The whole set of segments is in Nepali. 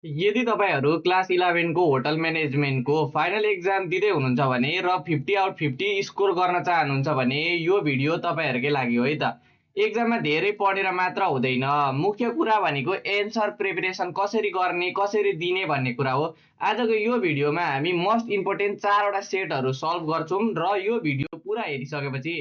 यदि तपाईँहरू क्लास 11 को होटल म्यानेजमेन्टको फाइनल एक्जाम दिँदै हुनुहुन्छ भने र 50 आउट 50 स्कोर गर्न चाहनुहुन्छ भने यो भिडियो तपाईँहरूकै लागि हो है त। एक्जाममा धेरै पढेर मात्र हुँदैन, मुख्य कुरा भनेको एन्सर प्रिपरेसन कसरी गर्ने, कसरी दिने भन्ने कुरा हो। आजको यो भिडियोमा हामी मोस्ट इम्पोर्टेन्ट 4वटा सेटहरू सल्भ गर्छौँ र यो भिडियो पुरा हेरिसकेपछि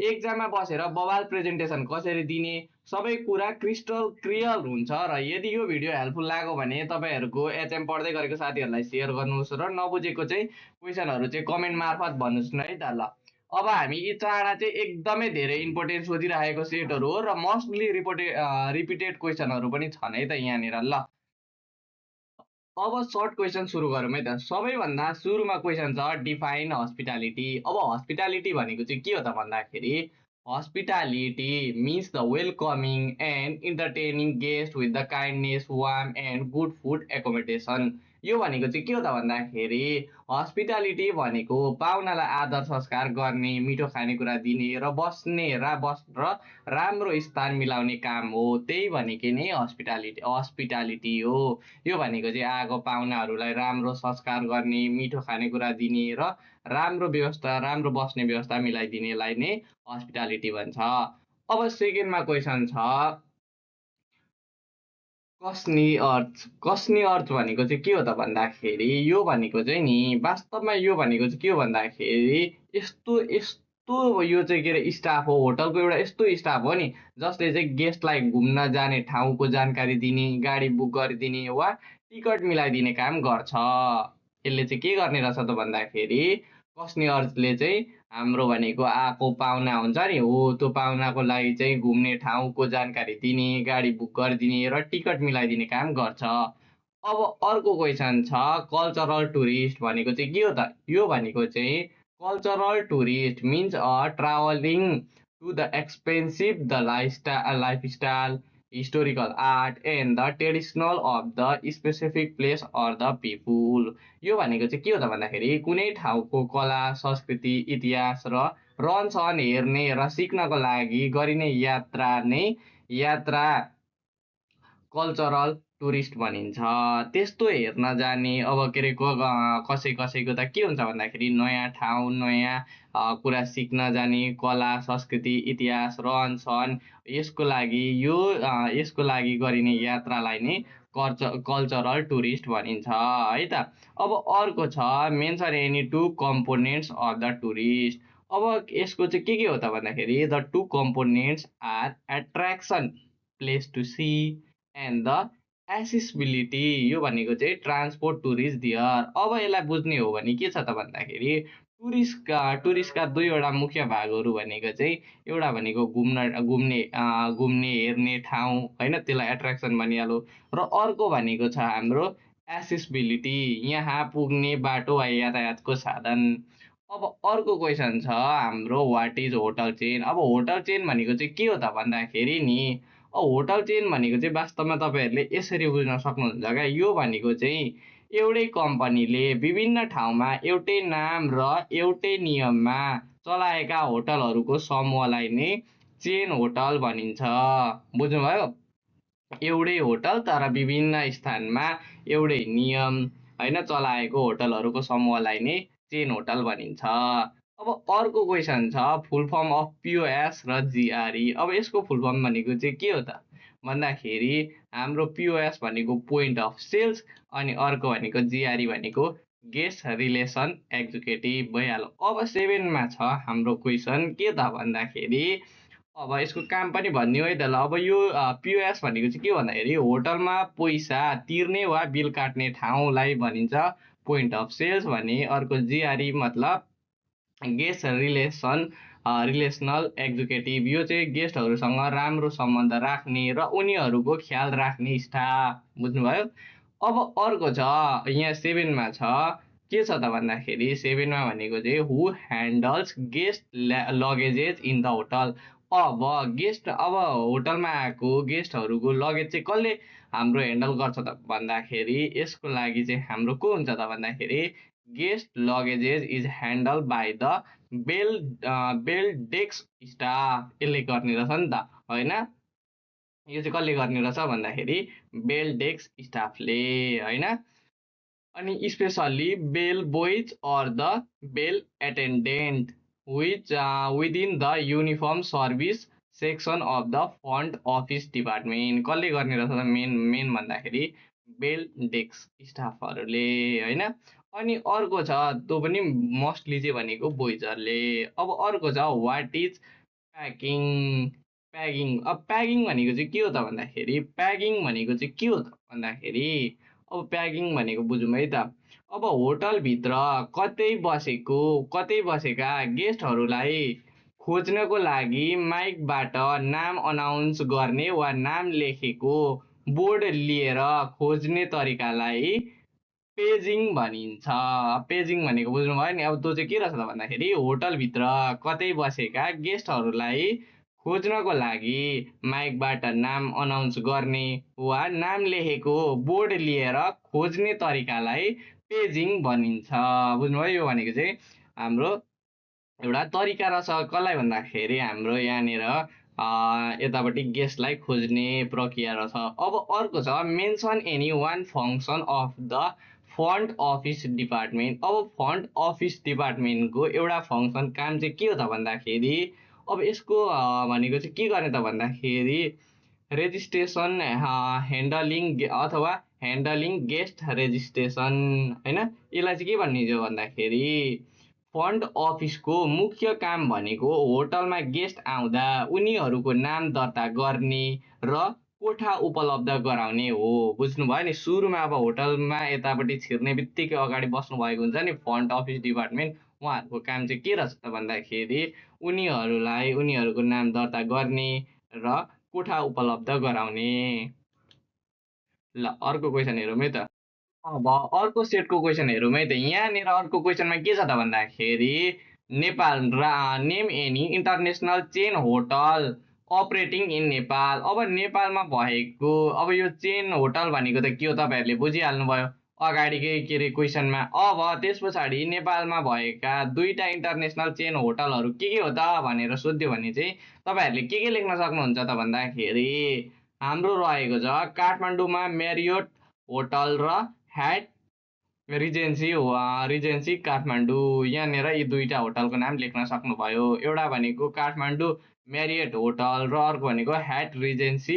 एक्जाममा बसेर बवाल प्रेजेन्टेसन कसरी दिने सबै कुरा क्रिस्टल क्लियर हुन्छ। र यदि यो भिडियो हेल्पफुल लाग्यो भने तपाईँहरूको एचएम पढ्दै गरेको साथीहरूलाई सेयर गर्नुहोस् र नबुझेको चाहिँ क्वेसनहरू चाहिँ कमेन्ट मार्फत भन्नुहोस् न है त। ल अब हामी यी चारवटा चाहिँ एकदमै धेरै इम्पोर्टेन्ट सोधिरहेको सेटहरू हो र मोस्टली रिपिटेड क्वेसनहरू पनि छन् है त यहाँनिर। ल अब सर्ट क्वेसन सुरु गरौँ है त। सबैभन्दा सुरुमा क्वेसन छ डिफाइन हस्पिटालिटी। अब हस्पिटालिटी भनेको चाहिँ के हो त भन्दाखेरि hospitality means the welcoming and entertaining guest with the kindness warm and good food accommodation. यो भनेको चाहिँ के हो त भन्दाखेरि हस्पिटालिटी भनेको पाहुनालाई आदर संस्कार गर्ने, मिठो खानेकुरा दिने र बस्ने र राम्रो स्थान मिलाउने काम हो। त्यही भनेकै नै हस्पिटालिटी हो। यो भनेको चाहिँ आएको पाहुनाहरूलाई राम्रो संस्कार गर्ने, मिठो खानेकुरा दिने र राम्रो बस्ने व्यवस्था मिलाइदिनेलाई नै हस्पिटालिटी भन्छ। अब सेकेन्डमा क्वेसन छ कस्नी अर्थ। कस्नी अर्थ भनेको चाहिँ के हो त भन्दाखेरि यो भनेको चाहिँ नि वास्तवमा यो भनेको चाहिँ के हो भन्दाखेरि यस्तो यस्तो यो चाहिँ के अरे स्टाफ हो, होटलको एउटा यस्तो स्टाफ हो नि जसले चाहिँ गेस्टलाई घुम्न जाने ठाउँको जानकारी दिने, गाडी बुक गरिदिने वा टिकट मिलाइदिने काम गर्छ। यसले चाहिँ के गर्ने रहेछ त भन्दाखेरि कस्ने अर्थले चाहिँ हाम्रो भनेको आएको पाहुना हुन्छ नि हो त्यो पाहुनाको लागि चाहिँ घुम्ने ठाउँको जानकारी दिने, गाडी बुक गरिदिने र टिकट मिलाइदिने काम गर्छ। अब अर्को क्वेसन छ कल्चरल टुरिस्ट भनेको चाहिँ के हो त। यो भनेको चाहिँ cultural tourist means travelling to the expensive the lifestyle historical art and the traditional of the specific place or the people. यो भनेको चाहिँ के हो त भन्दाखेरि कुनै ठाउँको कला संस्कृति इतिहास र रहनसहन हेर्ने र सिक्नको लागि गरिने यात्रा कल्चरल टुरिस्ट भनिन्छ। त्यस्तो हेर्न जाने अब के अरे कसैको त के हुन्छ भन्दाखेरि नयाँ ठाउँ नयाँ कुरा सिक्न जाने कला संस्कृति इतिहास रहनसहन यसको लागि गरिने यात्रालाई नै कल्चरल टुरिस्ट भनिन्छ है त। अब अर्को छ mention any two components of the tourist. अब यसको चाहिँ के हो त भन्दाखेरि the two components are attraction place to see and the accessibility. यो भनेको चाहिँ ट्रान्सपोर्ट टुरिस्ट दियर। अब यसलाई बुझ्ने हो भने के छ त भन्दाखेरि टुरिस्टका दुईवटा मुख्य भागहरू भनेको चाहिँ एउटा भनेको घुम्ने हेर्ने ठाउँ होइन त्यसलाई एट्र्याक्सन भनिहाल्यो र अर्को भनेको छ हाम्रो एसेसिबिलिटी यहाँ पुग्ने बाटो वा यातायातको साधन। अब अर्को क्वेसन छ हाम्रो वाट इज होटल चेन। अब होटल चेन भनेको चाहिँ के हो त भन्दाखेरि नि होटल चेन भनेको चाहिँ वास्तवमा तपाईँहरूले यसरी बुझ्न सक्नुहुन्छ क्या। यो भनेको चाहिँ एउटै कम्पनीले विभिन्न ठाउँमा एउटै नाम र एउटै नियममा चलाएका होटलहरूको समूहलाई नै चेन होटल भनिन्छ। बुझ्नुभयो? एउटै होटल तर विभिन्न स्थानमा एउटै नियम होइन चलाएको होटलहरूको समूहलाई नै चेन होटल भनिन्छ। अब अर्को क्वेसन छ फुल फर्म अफ पिओएस र जिआरई। अब यसको फुल फर्म भनेको चाहिँ के हो त भन्दाखेरि हाम्रो पिओएस भनेको पोइन्ट अफ सेल्स अनि अर्को भनेको जिआरई भनेको गेस्ट रिलेसन एक्जिक्युटिभ भइहाल्यो। अब 7मा छ हाम्रो क्वेसन के त भन्दाखेरि अब यसको काम पनि भन्ने हो है त। ल अब यो पिओएस भनेको चाहिँ के भन्दाखेरि होटलमा पैसा तिर्ने वा बिल काट्ने ठाउँलाई भनिन्छ पोइन्ट अफ सेल्स भने। अर्को जिआरई मतलब गेस्ट रिलेसनल एक्जिक्युटिभ। यो चाहिँ गेस्टहरूसँग राम्रो सम्बन्ध राख्ने र उनीहरूको ख्याल राख्ने स्टाफ। बुझ्नुभयो? अब अर्को छ यहाँ 7मा छ के छ त भन्दाखेरि 7मा भनेको चाहिँ who handles guest luggages in the hotel. अब होटलमा आएको गेस्टहरूको लगेज चाहिँ कसले हाम्रो ह्यान्डल गर्छ त भन्दाखेरि यसको लागि चाहिँ हाम्रो को हुन्छ त भन्दाखेरि guest luggages is handle by the bell desk staff. यसले गर्ने रहेछ नि त होइन। यो चाहिँ कसले गर्ने रहेछ भन्दाखेरि बेल डेस्क स्टाफले, होइन। अनि specially bell boys or the bell attendant within the uniform service section of the front office department. कसले गर्ने रहेछ मेन मेन भन्दाखेरि बेल डेस्क स्टाफहरूले, होइन। अनि अर्को छ, त्यो पनि मोस्टली चाहिँ भनेको बोइजहरूले। अब अर्को छ वाट इज प्याकिङ। प्याकिङ भनेको चाहिँ के हो त भन्दाखेरि प्याकिङ भनेको चाहिँ के हो त भन्दाखेरि अब प्याकिङ भनेको बुझौँ है त। अब होटलभित्र कतै बसेका गेस्टहरूलाई खोज्नको लागि माइकबाट नाम अनाउन्स गर्ने वा नाम लेखेको बोर्ड लिएर खोज्ने तरिकालाई पेजिङ भनिन्छ। पेजिङ भनेको बुझ्नुभयो नि। अब त्यो चाहिँ के रहेछ त भन्दाखेरि होटलभित्र कतै बसेका गेस्टहरूलाई खोज्नको लागि माइकबाट नाम अनाउन्स गर्ने वा नाम लेखेको बोर्ड लिएर खोज्ने तरिकालाई पेजिङ भनिन्छ। बुझ्नुभयो, यो भनेको चाहिँ हाम्रो एउटा तरिका रहेछ। कसलाई भन्दाखेरि हाम्रो यहाँनिर यतापट्टि गेस्टलाई खोज्ने प्रक्रिया रहेछ। अब अर्को छ mention any one function of the front office department. अब फ्रन्ट अफिस डिपार्टमेन्टको एउटा फङ्सन काम चाहिँ के हो त भन्दाखेरि अब यसको भनेको चाहिँ के गर्ने त भन्दाखेरि रेजिस्ट्रेसन ह्यान्डलिङ अथवा ह्यान्डलिङ गेस्ट रेजिस्ट्रेसन, होइन। यसलाई चाहिँ के भनिन्छ भन्दाखेरि फन्ड अफिसको मुख्य काम भनेको होटलमा गेस्ट आउँदा उनीहरूको नाम दर्ता गर्ने र कोठा उपलब्ध गराउने हो। बुझ्नुभयो नि। सुरुमा अब होटलमा यतापट्टि छिर्ने बित्तिकै अगाडि बस्नुभएको हुन्छ नि फ्रन्ट अफिस डिपार्टमेन्ट, उहाँहरूको काम चाहिँ के रहेछ त भन्दाखेरि उनीहरूलाई उनीहरूको नाम दर्ता गर्ने र कोठा उपलब्ध गराउने। ल अर्को क्वेसन हेरौँ है त। अब अर्को सेटको क्वेसन हेरौँ है त। यहाँनिर अर्को क्वेसनमा के छ त भन्दाखेरि Nepal name any international chain hotel operating in Nepal. अब नेपालमा भएको अब यो चेन होटल भनेको त के हो तपाईँहरूले बुझिहाल्नुभयो अगाडिकै के अरे क्वेसनमा। अब त्यस पछाडि नेपालमा भएका दुईवटा इन्टरनेसनल चेन होटलहरू के हो त भनेर सोध्यो भने चाहिँ तपाईँहरूले के लेख्न सक्नुहुन्छ त भन्दाखेरि हाम्रो रहेको छ काठमाडौँमा म्यारियोट होटल र ह्याट रिजेन्सी काठमाडौँ। यहाँनिर यी दुईवटा होटलको नाम लेख्न सक्नुभयो। एउटा भनेको काठमाडौँ म्यारियट होटल र अर्को भनेको ह्याट रिजेन्सी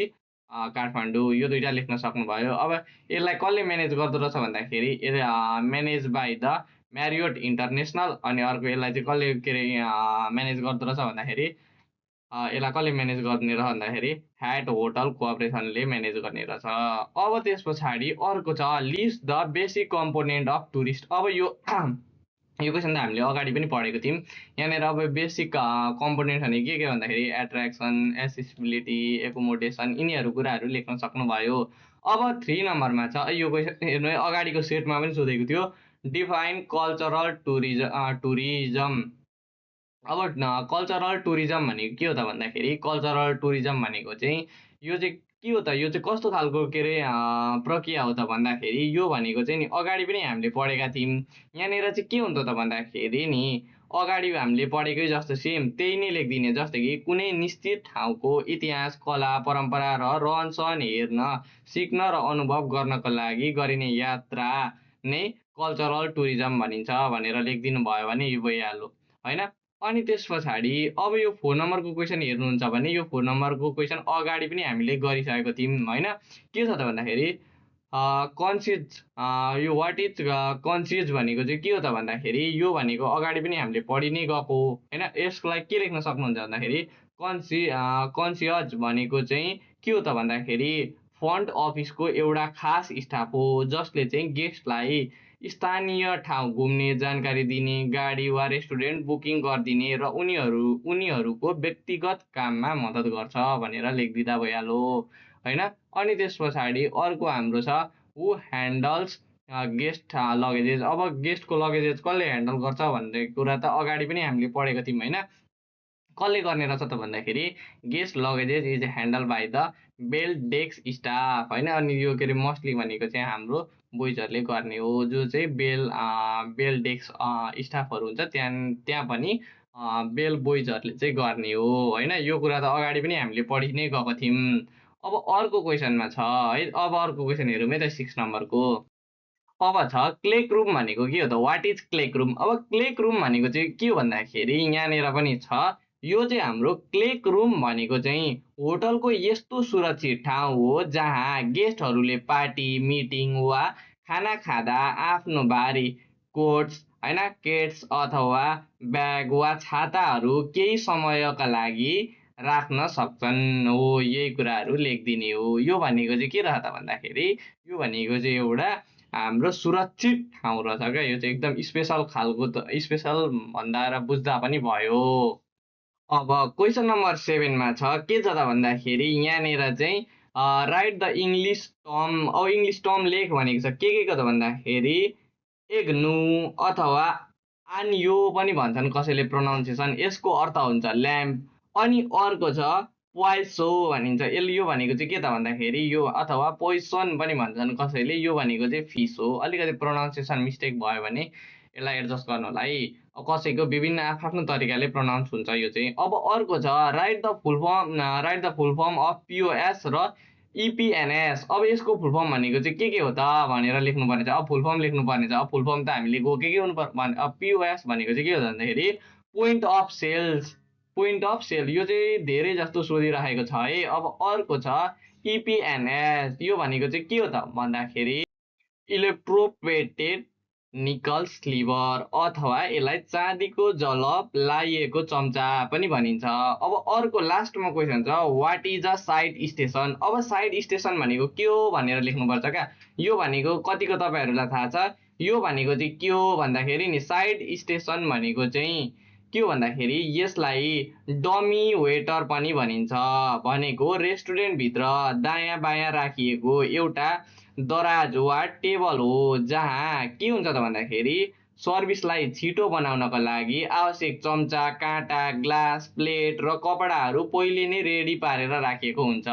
काठमाडौँ। यो दुईवटा लेख्न सक्नुभयो। अब यसलाई कसले म्यानेज गर्दो रहेछ भन्दाखेरि म्यानेज बाई द म्यारियोट इन्टरनेसनल। अनि अर्को यसलाई चाहिँ कसले के अरे म्यानेज गर्दो रहेछ भन्दाखेरि यसलाई कसले म्यानेज गर्ने र भन्दाखेरि ह्याट होटल कोअपरेसनले म्यानेज गर्ने रहेछ। अब त्यस पछाडि अर्को छ list the basic component of tourist. अब यो क्वेसन त हामीले अगाडि पनि पढेको थियौँ। यहाँनिर अब बेसिक कम्पोनेन्ट भनेको के भन्दाखेरि एट्र्याक्सन, एसेसिबिलिटी, एकोमोडेसन, यिनीहरू कुराहरू लेख्न सक्नुभयो। अब 3 नम्बरमा छ यो क्वेसन हेर्नु है, अगाडिको सेटमा पनि सोधेको थियो डिफाइन कल्चरल टुरिज्म। अब कल्चरल टुरिज्म भनेको के हो त भन्दाखेरि कल्चरल टुरिज्म भनेको चाहिँ यो चाहिँ के हो त, यो चाहिँ कस्तो खालको के अरे प्रक्रिया हो त भन्दाखेरि यो भनेको चाहिँ नि अगाडि पनि हामीले पढेका थियौँ। यहाँनिर चाहिँ के हुन्थ्यो त भन्दाखेरि नि अगाडि हामीले पढेकै जस्तो सेम त्यही नै लेखिदिने। जस्तो कि कुनै निश्चित ठाउँको इतिहास, कला, परम्परा र रहनसहन हेर्न, सिक्न र अनुभव गर्नको लागि गरिने यात्रा नै कल्चरल टुरिज्म भनिन्छ भनेर लेखिदिनु भयो भने यो भइहाल्यो, होइन। अनि त्यस पछाडि अब यो 4 नम्बरको क्वेसन हेर्नुहुन्छ भने यो 4 नम्बरको क्वेसन अगाडि पनि हामीले गरिसकेको थियौँ, होइन। के छ त भन्दाखेरि कन्सियस यो वाट इज कन्सियस भनेको चाहिँ के हो त भन्दाखेरि यो भनेको अगाडि पनि हामीले पढि नै गएको हो, होइन। यसलाई के लेख्न सक्नुहुन्छ भन्दाखेरि कन्सियस भनेको चाहिँ के हो त भन्दाखेरि फ्रन्ट अफिसको एउटा खास स्टाफ हो जसले चाहिँ गेस्टलाई स्थानीय ठाउँ घुम्ने जानकारी दिने, गाडी वा रेस्टुरेन्ट बुकिङ गरिदिने र उनीहरूको व्यक्तिगत काममा मद्दत गर्छ भनेर लेखिदिँदा भइहाल्यो, होइन। अनि त्यस पछाडि अर्को हाम्रो छ हु ह्यान्डल्स गेस्ट लगेजेस। अब गेस्टको लगेजेस कसले ह्यान्डल गर्छ भन्ने कुरा त अगाडि पनि हामीले पढेको थियौँ, होइन। कसले गर्ने रहेछ त भन्दाखेरि guest luggages is handle by the bell desk staff, होइन। अनि यो के अरे मोस्टली भनेको चाहिँ हाम्रो बोइजहरूले गर्ने हो। जो चाहिँ बेल डेस्क स्टाफहरू हुन्छ त्यहाँ पनि बेल बोइजहरूले चाहिँ गर्ने हो, होइन। यो कुरा त अगाडि पनि हामीले पढि नै गएको थियौँ। अब अर्को क्वेसनमा छ है, अब अर्को क्वेसन हेरौँ है त 6 नम्बरको। अब छ क्लेक रुम भनेको के हो त? What is click room? अब क्लेक रुम भनेको चाहिँ के हो भन्दाखेरि यहाँनिर पनि छ। यो चाहिँ हाम्रो क्लेक रुम भनेको चाहिँ होटलको यस्तो सुरक्षित ठाउँ हो जहाँ गेस्टहरूले पार्टी, मिटिङ वा खाना खाँदा आफ्नो भारी कोट्स होइन, केट्स अथवा ब्याग वा छाताहरू केही समयका लागि राख्न सक्छन्। हो, यही कुराहरू लेखिदिने हो। यो भनेको चाहिँ के रह त भन्दाखेरि यो भनेको चाहिँ एउटा हाम्रो सुरक्षित ठाउँ रहेछ क्या। यो चाहिँ एकदम स्पेसल खालको त, स्पेसल भन्दा र बुझ्दा पनि भयो। अब क्वेसन नम्बर 7 मा छ के छ त भन्दाखेरि यहाँनिर चाहिँ राइट द इङ्ग्लिस टर्म। अब इङ्ग्लिस टर्म लेख भनेको छ के को त भन्दाखेरि एग्नु अथवा आन्यो पनि भन्छन् कसैले प्रोनाउन्सिएसन। यसको अर्थ हुन्छ ल्याम्प। अनि अर्को छ पोइसो भनिन्छ। यो भनेको चाहिँ के त भन्दाखेरि यो, अथवा पोइसन पनि भन्छन् कसैले, यो भनेको चाहिँ फिस हो। अलिकति प्रोनाउन्सिएसन मिस्टेक भयो भने यसलाई एडजस्ट गर्नु होला है। कसैको विभिन्न आफ्नो तरिकाले प्रोनाउन्स हुन्छ यो चाहिँ। अब अर्को छ write the full form of POS र इपिएनएस। अब यसको फुल फर्म भनेको चाहिँ के हो त भनेर लेख्नुपर्ने छ। अब फुल फर्म लेख्नुपर्ने छ। अब फुल फर्म त हामीले के हुनु पर्ने। अब पिओएस भनेको चाहिँ के हो भन्दाखेरि point of sales. Point of sale यो चाहिँ धेरै जस्तो सोधिरहेको छ है। अब अर्को छ इपिएनएस। यो भनेको चाहिँ के हो त भन्दाखेरि इलेक्ट्रोप्लेटेड निकल स्लिभर, अथवा यसलाई चाँदीको जलप लाइएको चम्चा पनि भनिन्छ। अब अर्को लास्टमा क्वेसन छ what is a side station. अब साइड स्टेसन भनेको के हो भनेर लेख्नुपर्छ क्या। यो भनेको कतिको तपाईँहरूलाई थाहा छ? यो भनेको चाहिँ के हो भन्दाखेरि नि साइड स्टेसन भनेको चाहिँ के हो भन्दाखेरि यसलाई डमी वेटर पनि भनिन्छ। भनेको रेस्टुरेन्टभित्र दायाँ बायाँ राखिएको एउटा दराज वा टेबल हो जहाँ के हुन्छ त भन्दाखेरि सर्भिसलाई छिटो बनाउनको लागि आवश्यक चम्चा, काँटा, ग्लास, प्लेट र कपडाहरू पहिले नै रेडी पारेर राखिएको हुन्छ।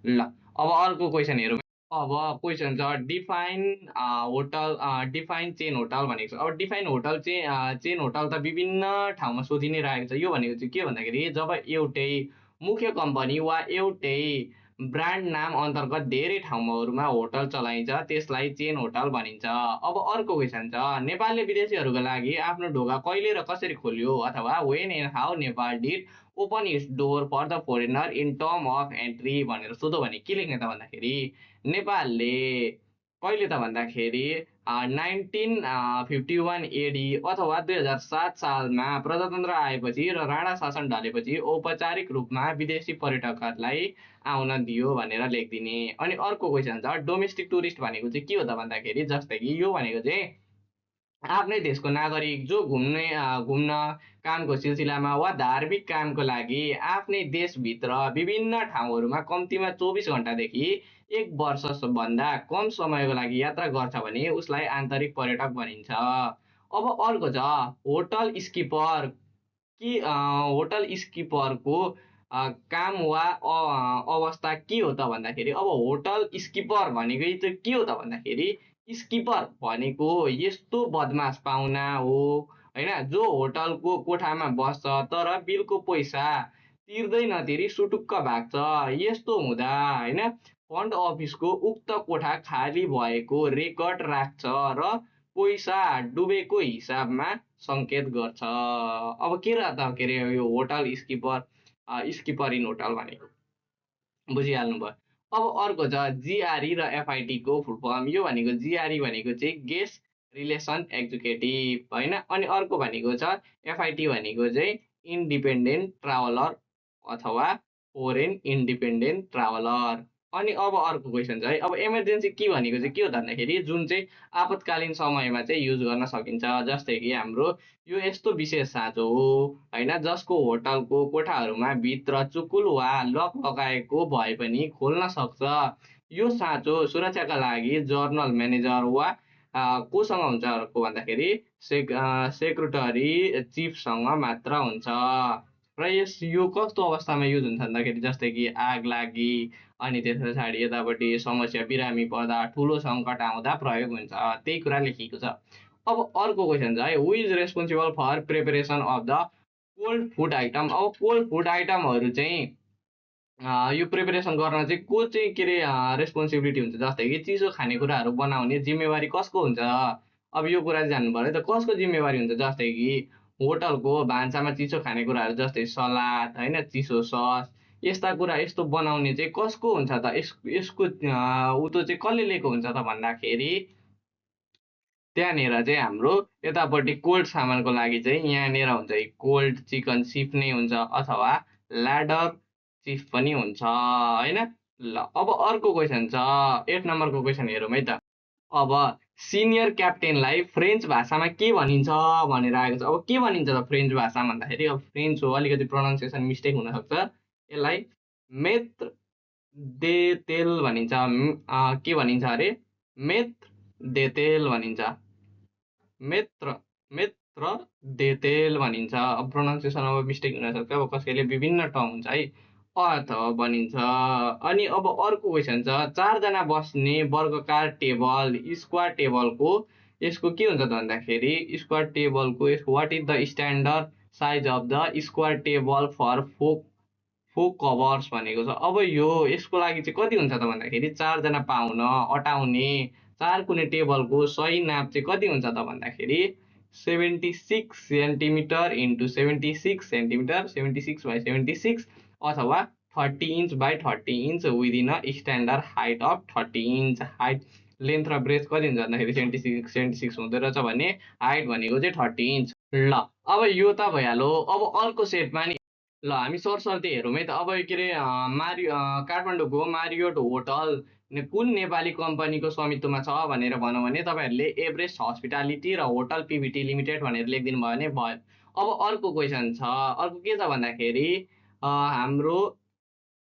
ल अब अर्को क्वेसन हेरौँ। अब क्वेसन छ define hotel, define chain hotel भनेको छ। अब डिफाइन होटल चाहिँ चेन होटल त विभिन्न ठाउँमा सोधि नै रहेको छ। यो भनेको चाहिँ के भन्दाखेरि जब एउटै मुख्य कम्पनी वा एउटै ब्रान्ड नाम अन्तर्गत धेरै ठाउँहरूमा होटल चलाइन्छ त्यसलाई चेन होटल भनिन्छ। अब अर्को क्वेसन छ नेपालले विदेशीहरूको लागि आफ्नो ढोका कहिले र कसरी खोल्यो, अथवा when and how Nepal did open its door for the foreigner in term of entry भनेर सोध्यो भने के लेख्ने त भन्दाखेरि नेपालले कहिले त भन्दाखेरि 1951 एडी अथवा 2007 सालमा प्रजातन्त्र आएपछि र राणा शासन ढलेपछि औपचारिक रूपमा विदेशी पर्यटकहरूलाई आउन दियो भनेर लेखिदिने। अनि अर्को क्वेसन छ डोमेस्टिक टुरिस्ट भनेको चाहिँ के हो त भन्दाखेरि जस्तै कि यो भनेको चाहिँ आफ्नै देशको नागरिक जो घुम्न कामको सिलसिलामा वा धार्मिक कामको लागि आफ्नै देशभित्र विभिन्न ठाउँहरूमा कम्तीमा 24 घण्टादेखि 1 वर्षभन्दा कम समयको लागि यात्रा गर्छ भने उसलाई आन्तरिक पर्यटक भनिन्छ। अब अर्को छ होटल स्किपर। कि होटल स्किपरको काम वा अवस्था के हो त भन्दाखेरि अब होटल स्किपर भनेकै चाहिँ के हो त भन्दाखेरि स्किपर भनेको यस्तो बदमास पाहुना हो होइन, जो होटलको कोठामा बस्छ तर बिलको पैसा तिर्दै नतिरी सुटुक्क भाग्छ। यस्तो हुँदा होइन फन्ड अफिसको उक्त कोठा खाली भएको रेकर्ड राख्छ र पैसा डुबेको हिसाबमा सङ्केत गर्छ। अब के र त के अरे यो hotel skipper, skipper in hotel भनेको बुझिहाल्नु भयो। अब अर्को छ जिआरई र एफआइटीको फुल फर्म। यो भनेको जिआरई भनेको चाहिँ गेस्ट रिलेसन एक्जिक्युटिभ होइन। अनि अर्को भनेको छ एफआइटी भनेको चाहिँ इन्डिपेन्डेन्ट ट्राभलर अथवा फोरेन इन्डिपेन्डेन्ट ट्राभलर। अनि अब अर्को क्वेसन छ है। अब इमर्जेन्सी की भनेको चाहिँ के हो त भन्दाखेरि जुन चाहिँ आपतकालीन समयमा चाहिँ युज गर्न सकिन्छ। जस्तै कि हाम्रो यो यस्तो विशेष साँचो हो होइन जसको होटलको कोठाहरूमा भित्र चुकुल वा लक लगाएको भए पनि खोल्न सक्छ। यो साँचो सुरक्षाका लागि जर्नल म्यानेजर वा कोसँग हुन्छ अर्को भन्दाखेरि सेक्रेटरी चिफसँग मात्र हुन्छ। र यो कस्तो अवस्थामा युज हुन्छ भन्दाखेरि जस्तै कि आग लागि अनि त्यस पछाडि यतापट्टि समस्या बिरामी पर्दा ठुलो सङ्कट आउँदा प्रयोग हुन्छ। त्यही कुरा लेखिएको छ। अब अर्को क्वेसन छ है who is responsible for preparation of the cold food item. अब कोल्ड फुड आइटमहरू चाहिँ यो प्रिपरेसन गर्न चाहिँ को चाहिँ के अरे रेस्पोन्सिबिलिटी हुन्छ, जस्तै कि चिसो खानेकुराहरू बनाउने जिम्मेवारी कसको हुन्छ? अब यो कुरा चाहिँ जान्नु पर्यो त कसको जिम्मेवारी हुन्छ, जस्तै कि होटलको भान्सामा चिसो खानेकुराहरू जस्तै सलाद होइन, चिसो सस यस्ता कुरा यस्तो बनाउने चाहिँ कसको हुन्छ त? यसको उँधो चाहिँ कसले लिएको हुन्छ त भन्दाखेरि त्यहाँनिर चाहिँ हाम्रो यतापट्टि कोल्ड सामानको लागि चाहिँ यहाँनिर हुन्छ कोल्ड चिकन सिप नै हुन्छ अथवा ल्याडर चिफ पनि हुन्छ होइन। ल अब अर्को क्वेसन छ 8 नम्बरको क्वेसन हेरौँ है त। अब सिनियर क्याप्टेनलाई फ्रेन्च भाषामा के भनिन्छ भनेर आएको छ। अब के भनिन्छ त फ्रेन्च भाषा भन्दाखेरि, अब फ्रेन्च हो अलिकति प्रोनाउन्सिएसन मिस्टेक हुनसक्छ, यसलाई मेत्र दे तेल भनिन्छ। के भनिन्छ अरे मेत्र दे तेल भनिन्छ, मेत्र मेत्र देतेल भनिन्छ। अब प्रोनाउन्सिएसन अब मिस्टेक हुनसक्छ, अब कसैले विभिन्न टर्म हुन्छ है, अथवा भनिन्छ। अनि अब अर्को क्वेसन छ 4 जना बस्ने वर्गकार टेबल स्क्वायर टेबलको यसको के हुन्छ त भन्दाखेरि स्क्वायर टेबलको what is the standard size of the square table for four covers भनेको छ। अब यसको लागि चाहिँ कति हुन्छ त भन्दाखेरि 4 जना पाउन अटाउने 4 कुने टेबलको सही नाप चाहिँ कति हुन्छ त भन्दाखेरि 76 सेन्टिमिटर इन्टु 76 सेन्टिमिटर, 76 बाई 76 अथवा 30 inch by 30 inch within a standard height of 30 inch. Height length र ब्रेथ कति हुन्छ भन्दाखेरि 76 हुँदो रहेछ भने हाइट भनेको चाहिँ 30 इन्च। ल अब यो त भइहाल्यो। अब अर्को सेटमा नि ल हामी सरसर्ती हेरौँ है त। अब के अरे काठमाडौँको मारियोट होटल कुन नेपाली कम्पनीको स्वामित्वमा छ भनेर भनौँ भने तपाईँहरूले एभरेस्ट हस्पिटालिटी र होटल पिभिटी लिमिटेड भनेर लेखिदिनु भयो भने भयो। अब अर्को क्वेसन छ, अर्को के छ भन्दाखेरि हाम्रो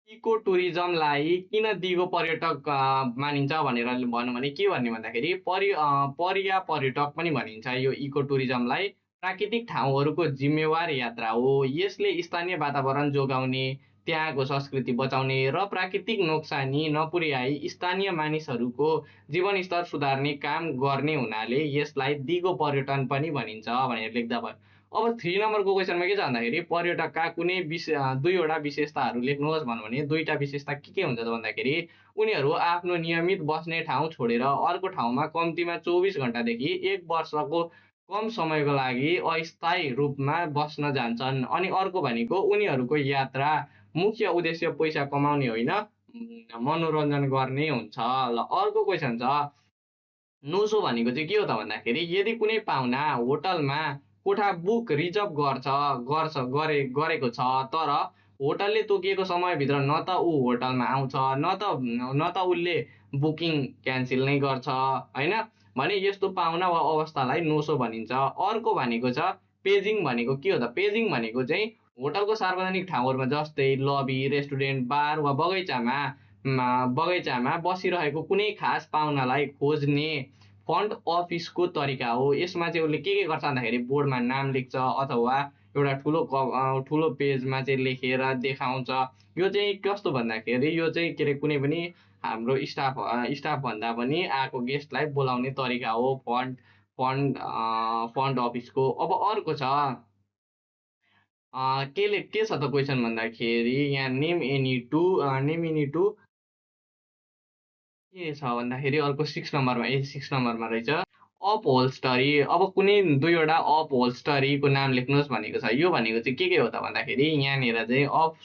इको टुरिज्मलाई किन दिगो पर्यटक मानिन्छ भनेर भनौँ भने के भन्ने भन्दाखेरि पर्या पर्यटक पनि भनिन्छ। यो इको टुरिज्मलाई प्राकृतिक ठाउँहरूको जिम्मेवार यात्रा हो। यसले स्थानीय वातावरण जोगाउने, त्यहाँको संस्कृति बचाउने र प्राकृतिक नोक्सानी नपुर्याई स्थानीय मानिसहरूको जीवनस्तर सुधार्ने काम गर्ने हुनाले यसलाई दिगो पर्यटन पनि भनिन्छ भनेर लेख्दा भयो। अब 3 नम्बरको क्वेसनमा के छ भन्दाखेरि पर्यटकका कुनै 2वटा विशेषताहरू लेख्नुहोस् भन्यो भने 2टा विशेषता के हुन्छ त भन्दाखेरि उनीहरू आफ्नो नियमित बस्ने ठाउँ छोडेर अर्को ठाउँमा कम्तीमा 24 घण्टादेखि 1 वर्षको कम समयको लागि अस्थायी रूपमा बस्न जान्छन्। अनि अर्को भनेको उनीहरूको यात्रा मुख्य उद्देश्य पैसा कमाउने होइन, मनोरञ्जन गर्ने हुन्छ। ल अर्को क्वेसन छ नुसो भनेको चाहिँ के हो त भन्दाखेरि यदि कुनै पाहुना होटलमा कोठा बुक रिजर्भ गरेको छ तर होटलले तोकिएको समयभित्र न त ऊ होटलमा आउँछ न त उसले बुकिङ क्यान्सल नै गर्छ होइन भने यस्तो पाहुना वा अवस्थालाई नोसो भनिन्छ। अर्को भनेको छ पेजिङ भनेको के हो त? पेजिङ भनेको चाहिँ होटलको सार्वजनिक ठाउँहरूमा जस्तै लबी, रेस्टुरेन्ट, बार वा बगैँचामा बसिरहेको कुनै खास पाहुनालाई खोज्ने फ्रन्ट अफिसको तरिका हो। यसमा चाहिँ उसले के गर्छ भन्दाखेरि बोर्डमा नाम लेख्छ अथवा एउटा ठुलो पेजमा चाहिँ लेखेर देखाउँछ। यो चाहिँ कस्तो भन्दाखेरि यो चाहिँ के अरे कुनै पनि हाम्रो स्टाफ भन्दा पनि आएको गेस्टलाई बोलाउने तरिका हो फ्रन्ट अफिसको। अब अर्को छ के छ त क्वेसन भन्दाखेरि यहाँ नेम एनी टु के छ भन्दाखेरि अर्को 6 नम्बरमा 6 नम्बरमा रहेछ अपहोल्स्टरी। अब कुनै 2वटा अपहोल्स्टरीको नाम लेख्नुहोस् भनेको छ। यो भनेको चाहिँ के हो त भन्दाखेरि यहाँनिर चाहिँ अब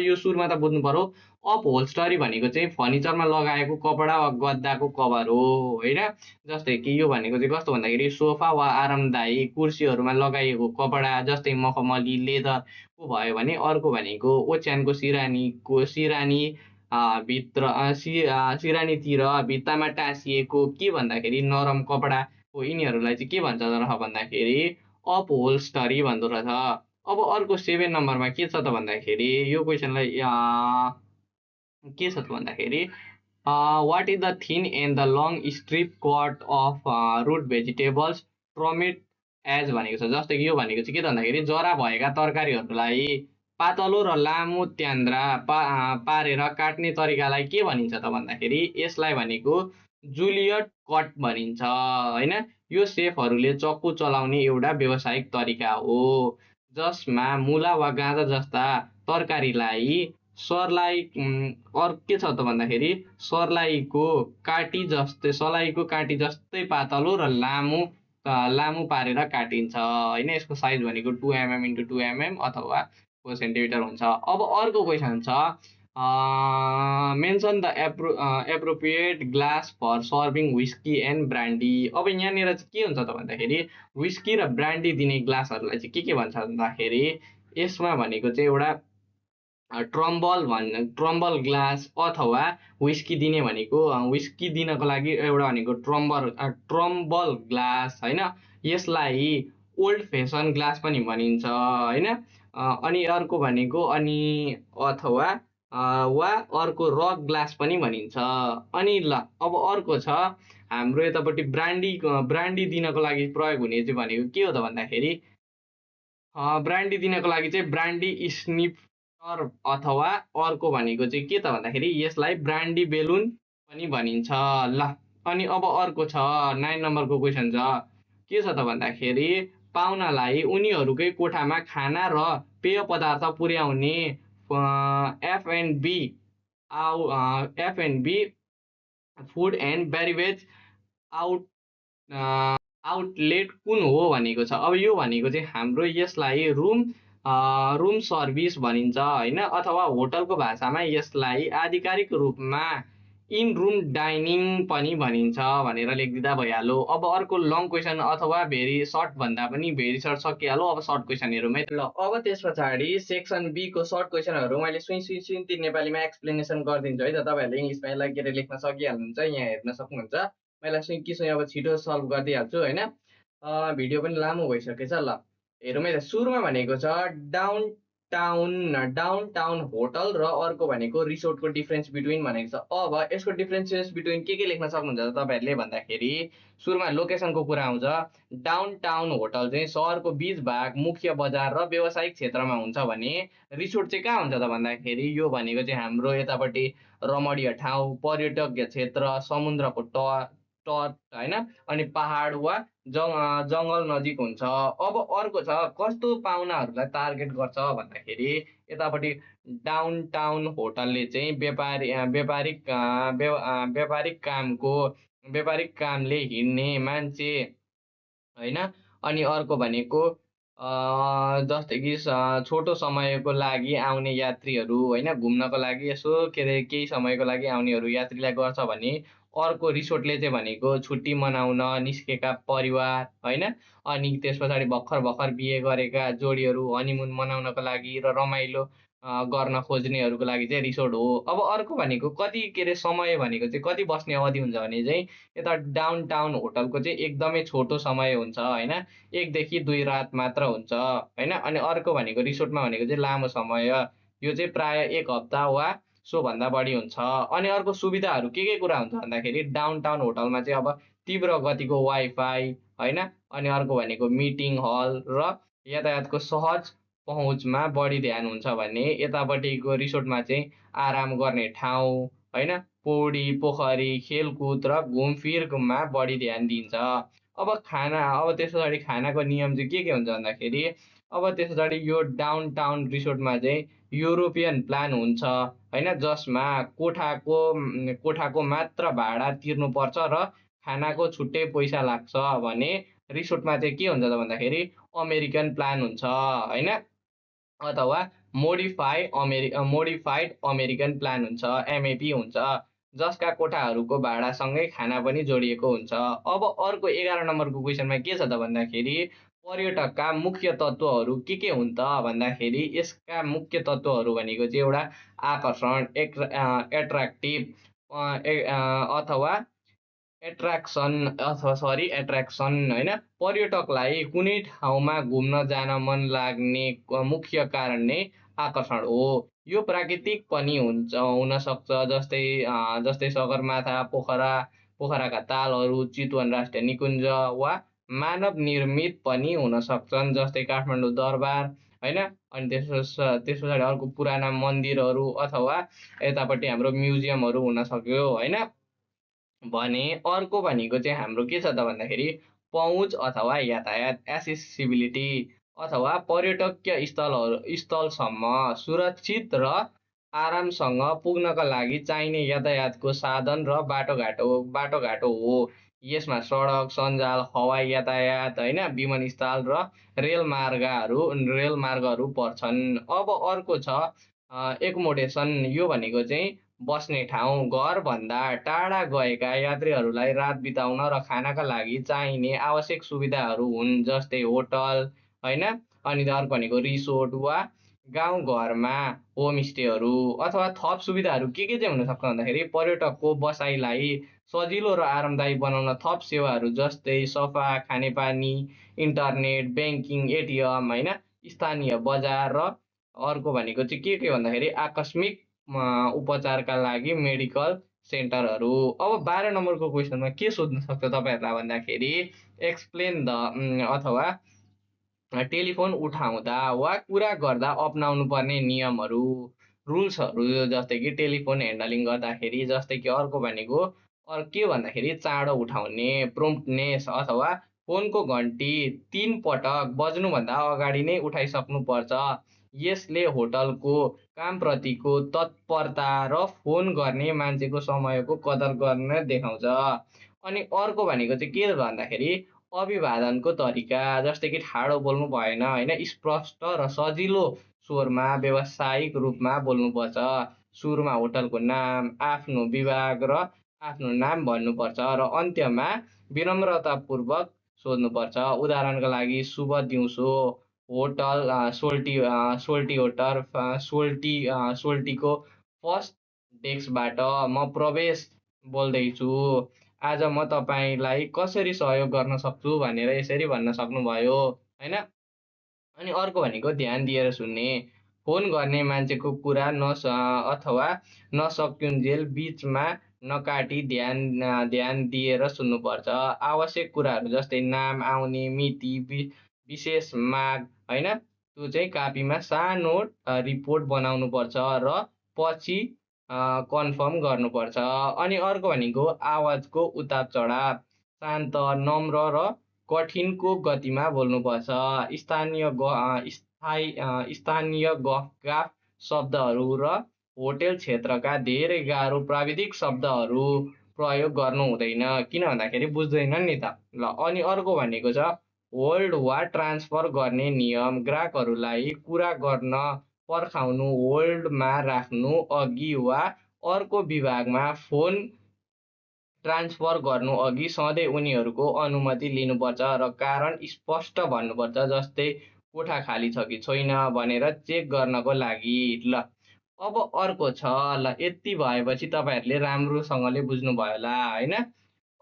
यो सुरुमा त बुझ्नु पर्यो अपहोल्स्टरी भनेको चाहिँ फर्निचरमा लगाएको कपडा वा गद्दाको कभर हो होइन। जस्तै कि यो भनेको चाहिँ कस्तो भन्दाखेरि सोफा वा आरामदायी कुर्सीहरूमा लगाइएको कपडा जस्तै मखमली लेदरको भयो भने अर्को भनेको ओछ्यानको सिरानी भित्र सिरानीतिर भित्तामा टाँसिएको के भन्दाखेरि नरम कपडा हो। यिनीहरूलाई चाहिँ के भन्छ र भन्दाखेरि अपहोल्स्टरी भन्दो रहेछ। अब अर्को 7 नम्बरमा के छ त भन्दाखेरि यो क्वेसनलाई के छ त भन्दाखेरि what is the thin and the long strip cut of root vegetables termed as भनेको छ। जस्तै कि यो भनेको चाहिँ के त भन्दाखेरि जरा भएका तरकारीहरूलाई पातलो र लामो त्यान्द्रा पारेर काट्ने तरिकालाई के भनिन्छ त भन्दाखेरि यसलाई भनेको जुलियट कट भनिन्छ होइन। यो सेफहरूले चक्कु चलाउने एउटा व्यावसायिक तरिका हो जसमा मुला वा गाजर जस्ता तरकारीलाई सर्लाही अरू के छ त भन्दाखेरि सर्लाहीको सलाहीको काटी जस्तै पातलो र लामो पारेर काटिन्छ होइन। यसको साइज भनेको 2 mm × 2 mm अथवा 4 सेन्टिमिटर हुन्छ। अब अर्को क्वेसन छ, mention the appropriate glass for serving whisky and brandy. अब यहाँनिर चाहिँ के हुन्छ त भन्दाखेरि विस्की र ब्रान्डी दिने ग्लासहरूलाई चाहिँ के भन्छ भन्दाखेरि यसमा भनेको चाहिँ एउटा ट्रम्बल ग्लास अथवा विस्की दिने भनेको विस्की दिनको लागि एउटा भनेको ट्रम्बल ग्लास होइन। यसलाई ओल्ड फेसन ग्लास पनि भनिन्छ होइन। अनि अर्को भनेको अथवा वा अर्को रक ग्लास पनि भनिन्छ। अनि ल अब अर्को छ हाम्रो यतापट्टि ब्रान्डी दिनको लागि प्रयोग हुने चाहिँ भनेको के हो त भन्दाखेरि ब्रान्डी दिनको लागि चाहिँ ब्रान्डी स्निफर अथवा अर्को भनेको चाहिँ के त भन्दाखेरि यसलाई ब्रान्डी बेलुन पनि भनिन्छ। ल अनि अब अर्को छ 9 नम्बरको क्वेसन छ, के छ त भन्दाखेरि पाहुनालाई उनीहरूकै कोठामा खाना र पेय पदार्थ पुर्याउने एफ.एन्ड.बी फुड एन्ड बेभरेज आउटलेट कुन हो भनेको छ। अब यो भनेको चाहिँ हाम्रो यसलाई रुम सर्भिस भनिन्छ होइन, अथवा होटलको भाषामा यसलाई आधिकारिक रूपमा इन रुम डाइनिङ पनि भनिन्छ भनेर लेखिदिँदा भइहाल्यो। अब अर्को लङ क्वेसन अथवा भेरी सर्ट भन्दा पनि भेरी सर्ट सकिहाल्यो। अब सर्ट क्वेसनहरूमै ल अब त्यस पछाडि सेक्सन बी को सर्ट क्वेसनहरू मैले सुई नेपालीमा एक्सप्लेनेसन गरिदिन्छु है त। तपाईँहरूले इङ्ग्लिसमा यसलाई के लेख्न सकिहाल्नुहुन्छ, यहाँ हेर्न सक्नुहुन्छ। मैले सुई अब छिटो सल्भ गरिदिइहाल्छु होइन। भिडियो पनि लामो भइसकेछ। ल हेरौँ है त। सुरुमा भनेको छ डाउनटाउन होटल र अर्को भनेको रिसोर्टको डिफ्रेन्स बिट्विन भनेको छ। अब यसको डिफ्रेन्सेस बिट्विन के लेख्न सक्नुहुन्छ तपाईँहरूले भन्दाखेरि सुरुमा लोकेसनको कुरा आउँछ। डाउनटाउन होटल चाहिँ सहरको बीच भाग मुख्य बजार र व्यावसायिक क्षेत्रमा हुन्छ भने रिसोर्ट चाहिँ कहाँ हुन्छ त भन्दाखेरि यो भनेको चाहिँ हाम्रो यतापट्टि रमणीय ठाउँ, पर्यटकीय क्षेत्र, समुद्रको तट होइन, अनि पहाड वा जङ्गल नजिक हुन्छ। अब अर्को छ कस्तो पाहुनाहरूलाई टार्गेट गर्छ भन्दाखेरि यतापट्टि डाउनटाउन होटलले चाहिँ व्यापारिक कामले हिँड्ने मान्छे होइन। अनि अर्को भनेको जस्तै कि छोटो समयको लागि आउने यात्रीहरू होइन, घुम्नको लागि यसो केही समयको लागि आउनेहरू यात्रीलाई गर्छ भने अर्को रिसोर्टले चाहिँ भनेको छुट्टी मनाउन निस्केका परिवार होइन, अनि त्यस पछाडि भर्खर बिहे गरेका जोडीहरू हनिमुन मनाउनको लागि र रमाइलो गर्न खोज्नेहरूको लागि चाहिँ रिसोर्ट हो। अब अर्को भनेको कति समय भनेको चाहिँ कति बस्ने अवधि हुन्छ भने चाहिँ यता डाउनटाउन होटलको चाहिँ एकदमै छोटो समय हुन्छ होइन, 1 देखि 2 रात मात्र हुन्छ होइन। अनि अर्को भनेको रिसोर्टमा भनेको चाहिँ लामो समय, यो चाहिँ प्राय 1 हप्ता वा सोभन्दा बढी हुन्छ। अनि अर्को सुविधाहरू के कुरा हुन्छ भन्दाखेरि डाउनटाउन होटलमा चाहिँ अब तीव्र गतिको वाइफाई होइन, अनि अर्को भनेको मिटिङ हल र यातायातको सहज पहुँचमा बढी ध्यान हुन्छ भने यतापट्टिको रिसोर्टमा चाहिँ आराम गर्ने ठाउँ होइन, पौडी पोखरी खेलकुद र घुमफिरमा बढी ध्यान दिन्छ। अब त्यस पछाडि खानाको नियम चाहिँ के हुन्छ भन्दाखेरि अब त्यस पछाडि यो डाउनटाउन रिसोर्टमा चाहिँ युरोपियन प्लान हुन्छ होइन, जसमा कोठाको मात्र भाडा तिर्नुपर्छ र खानाको छुट्टै पैसा लाग्छ भने रिसोर्टमा चाहिँ के हुन्छ त भन्दाखेरि अमेरिकन प्लान हुन्छ होइन, अथवा मोडिफाइड अमेरिकन प्लान हुन्छ, एमएपी हुन्छ, जसका कोठाहरूको भाडासँगै खाना पनि जोडिएको हुन्छ। अब अर्को 11 नम्बरको क्वेसनमा के छ त भन्दाखेरि पर्यटकका मुख्य तत्त्वहरू के हुन् त भन्दाखेरि यसका मुख्य तत्त्वहरू भनेको चाहिँ एउटा आकर्षण, एट्र्याक्टिभ अथवा एट्र्याक्सन होइन, पर्यटकलाई कुनै ठाउँमा घुम्न जान मन लाग्ने मुख्य कारण नै आकर्षण हो। यो प्राकृतिक पनि हुनसक्छ, जस्तै सगरमाथा, पोखराका तालहरू, चितवन राष्ट्रिय निकुञ्ज, वा मानव निर्मित पनि हुन सक्छन् जस्तै काठमाडौँ दरबार होइन। अनि त्यस पछाडि अर्को पुराना मन्दिरहरू अथवा यतापट्टि हाम्रो म्युजियमहरू हुन सक्यो होइन। भने अर्को भनेको चाहिँ हाम्रो के छ त भन्दाखेरि पहुँच अथवा यातायात, एसेसिबिलिटी, अथवा पर्यटकीय स्थलसम्म सुरक्षित र आरामसँग पुग्नका लागि चाहिने यातायातको साधन र बाटोघाटो हो। यसमा सडक सञ्जाल, हवाई यातायात होइन, विमानस्थल र रेलमार्गहरू पर्छन्। अब अर्को छ एकोमोडेसन। यो भनेको चाहिँ बस्ने ठाउँ। घरभन्दा टाढा गएका यात्रीहरूलाई रात बिताउन र खानाका लागि चाहिने आवश्यक सुविधाहरू हुन्, जस्तै होटल होइन, अनि अर्को भनेको रिसोर्ट वा गाउँघरमा होमस्टेहरू अथवा थप सुविधाहरू के चाहिँ हुनसक्छ भन्दाखेरि पर्यटकको बसाइलाई सजिलो र आरामदायी बनाउन थप सेवाहरू जस्तै सफा खानेपानी, इन्टरनेट, ब्याङ्किङ, एटिएम होइन, स्थानीय बजार र अर्को भनेको चाहिँ के भन्दाखेरि आकस्मिक उपचारका लागि मेडिकल सेन्टरहरू। अब 12 नम्बरको क्वेसनमा के सोध्न सक्छ तपाईँहरूलाई भन्दाखेरि एक्सप्लेन द अथवा टेलिफोन उठाउँदा वा कुरा गर्दा अपनाउनु पर्ने नियमहरू, रुल्सहरू, जस्तै कि टेलिफोन ह्यान्डलिङ गर्दाखेरि, जस्तै कि अर्को भनेको के भन्दाखेरि चाँडो उठाउने, प्रोम्प्टनेस अथवा फोनको घन्टी 3 पटक बज्नुभन्दा अगाडि नै उठाइसक्नुपर्छ। यसले होटलको कामप्रतिको तत्परता र फोन गर्ने मान्छेको समयको कदर गर्न देखाउँछ। अनि अर्को भनेको चाहिँ के भन्दाखेरि अभिवादनको तरिका, जस्तै कि ठाडो बोल्नु भएन होइन, स्पष्ट र सजिलो स्वरमा व्यावसायिक रूपमा बोल्नुपर्छ। सुरुमा होटलको नाम, आफ्नो विभाग र आफ्नो नाम भन्नुपर्छ र अन्त्यमा विनम्रतापूर्वक सोध्नुपर्छ। उदाहरणका लागि शुभ दिउँसो, होटल सोल्टीको फर्स्ट डेस्कबाट म प्रवेश बोल्दैछु। आज म तपाईँलाई कसरी सहयोग गर्न सक्छु भनेर यसरी भन्न सक्नुभयो होइन। अनि अर्को भनेको ध्यान दिएर सुन्ने। फोन गर्ने मान्छेको कुरा अथवा नसकुन्जेल बिचमा नकाटी ध्यान दिएर सुन्नुपर्छ। आवश्यक कुराहरू जस्तै नाम, आउने मिति, विशेष माग होइन, त्यो चाहिँ कापीमा सानो रिपोर्ट बनाउनुपर्छ र पछि कन्फर्म गर्नुपर्छ। अनि अर्को भनेको आवाजको उतार चढाव, शान्त, नम्र र कठिनको गतिमा बोल्नुपर्छ। स्थानीय गफगाफ शब्दहरू र होटेल क्षेत्रका धेरै गाह्रो प्राविधिक शब्दहरू प्रयोग गर्नु हुँदैन, किन भन्दाखेरि बुझ्दैनन् नि त। ल अनि अर्को भनेको छ होल्ड वा ट्रान्सफर गर्ने नियम। ग्राहकहरूलाई कुरा गर्न पर्खाउनु, होल्डमा राख्नु अघि वा अर्को विभागमा फोन ट्रान्सफर गर्नु अघि सधैँ उनीहरूको अनुमति लिनुपर्छ र कारण स्पष्ट भन्नुपर्छ, जस्तै कोठा खाली छ कि छैन भनेर चेक गर्नको लागि। ल अब अर्को छ, ल यति भएपछि तपाईँहरूले राम्रोसँगले बुझ्नुभयो होला होइन।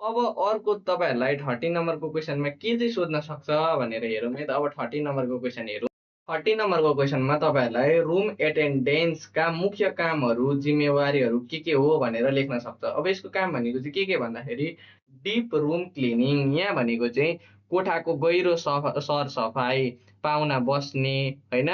अब अर्को तपाईँहरूलाई 13 नम्बरको क्वेसनमा के चाहिँ सोध्न सक्छ भनेर हेरौँ है त। अब 13 नम्बरको क्वेसन हेरौँ। 13 नम्बरको क्वेसनमा तपाईँहरूलाई रुम एटेन्डेन्सका मुख्य कामहरू, जिम्मेवारीहरू के हो भनेर लेख्न सक्छ। अब यसको काम भनेको चाहिँ के भन्दाखेरि डिप रुम क्लिनिङ। यहाँ भनेको चाहिँ कोठाको गहिरो सरसफाइ, पाहुना बस्ने होइन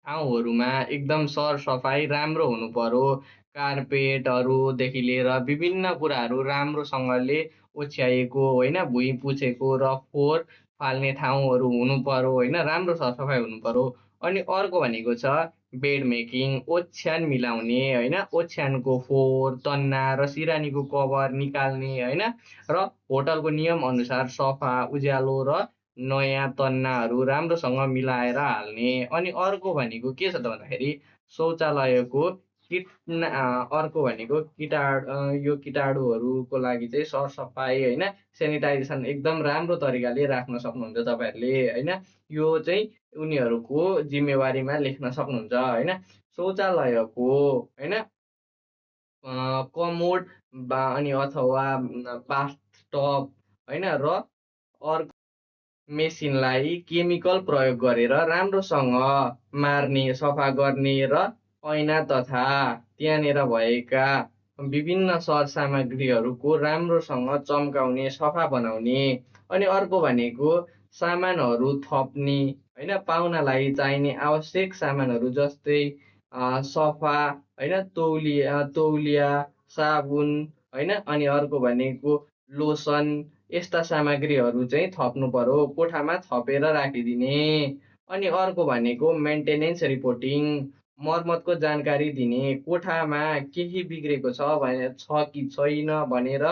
ठाउँहरूमा एकदम सरसफाइ राम्रो हुनु पर्यो। कार्पेटहरूदेखि लिएर विभिन्न कुराहरू राम्रोसँगले ओछ्याइएको होइन, भुइँ पुछेको र फोहोर फाल्ने ठाउँहरू हुनु पर्यो होइन, राम्रो सरसफाइ हुनु पर्यो। अनि अर्को भनेको छ बेड मेकिङ, ओछ्यान मिलाउने होइन, ओछ्यानको फोहोर, तन्ना र सिरानीको कभर निकाल्ने होइन, र होटलको नियम अनुसार सफा, उज्यालो र नयाँ तन्नाहरू राम्रोसँग मिलाएर हाल्ने। अनि अर्को भनेको के छ त भन्दाखेरि शौचालयको अर्को भनेको यो कीटाणुहरूको लागि चाहिँ सरसफाइ होइन, सेनिटाइजेसन एकदम राम्रो तरिकाले राख्न सक्नुहुन्छ तपाईँहरूले होइन। यो चाहिँ उनीहरूको जिम्मेवारीमा लेख्न सक्नुहुन्छ होइन। शौचालयको होइन कमोड अनि अथवा बाथटब होइन र अर्को मेसिनलाई केमिकल प्रयोग गरेर राम्रोसँग मार्ने, सफा गर्ने र ऐना तथा त्यहाँनिर भएका विभिन्न सरसामग्रीहरूको राम्रोसँग चम्काउने, सफा बनाउने। अनि अर्को भनेको सामानहरू थप्ने होइन, पाहुनालाई चाहिने आवश्यक सामानहरू जस्तै सफा होइन, तौलिया, साबुन होइन, अनि अर्को भनेको लोसन, यस्ता सामग्रीहरू चाहिँ थप्नु पर्यो, कोठामा थपेर राखिदिने। अनि अर्को भनेको मेन्टेनेन्स रिपोर्टिङ, मर्मतको जानकारी दिने, कोठामा केही बिग्रेको छ कि छैन भनेर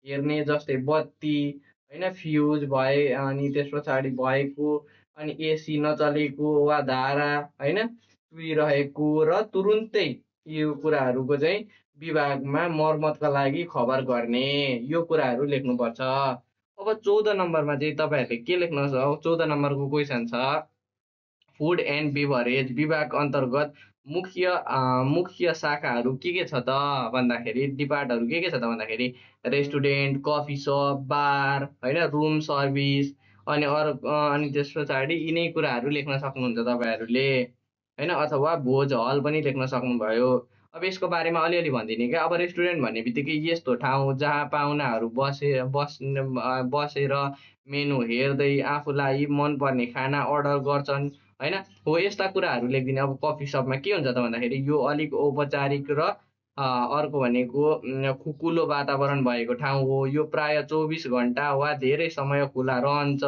हेर्ने, जस्तै बत्ती होइन फ्युज भए अनि त्यस पछाडि भएको, अनि एसी नचलेको वा धारा होइन चुहिरहेको र तुरुन्तै यो कुराहरूको चाहिँ विभागमा मर्मतका लागि खबर गर्ने, यो कुराहरू लेख्नुपर्छ। अब 14 नम्बरमा चाहिँ तपाईँहरूले के लेख्न 14 नम्बरको क्वेसन छ, फुड एन्ड बेभरेज विभाग अन्तर्गत मुख्य शाखाहरू के छ त भन्दाखेरि, डिपार्टहरू के छ त भन्दाखेरि, रेस्टुरेन्ट, कफी सप, बार होइन, रुम सर्भिस, अनि त्यस पछाडि यिनै कुराहरू लेख्न सक्नुहुन्छ तपाईँहरूले होइन, अथवा भोज हल पनि लेख्न सक्नुभयो। अब यसको बारेमा अलिअलि भनिदिने क्या। अब रेस्टुरेन्ट भन्ने बित्तिकै यस्तो ठाउँ जहाँ पाहुनाहरू बसेर मेनु हेर्दै आफूलाई मनपर्ने खाना अर्डर गर्छन् होइन, हो यस्ता कुराहरू लेखिदिने। अब कफी सपमा के हुन्छ त भन्दाखेरि, यो अलिक औपचारिक र अर्को भनेको खुकुलो वातावरण भएको ठाउँ हो। यो प्राय 24 घन्टा वा धेरै समय खुला रहन्छ।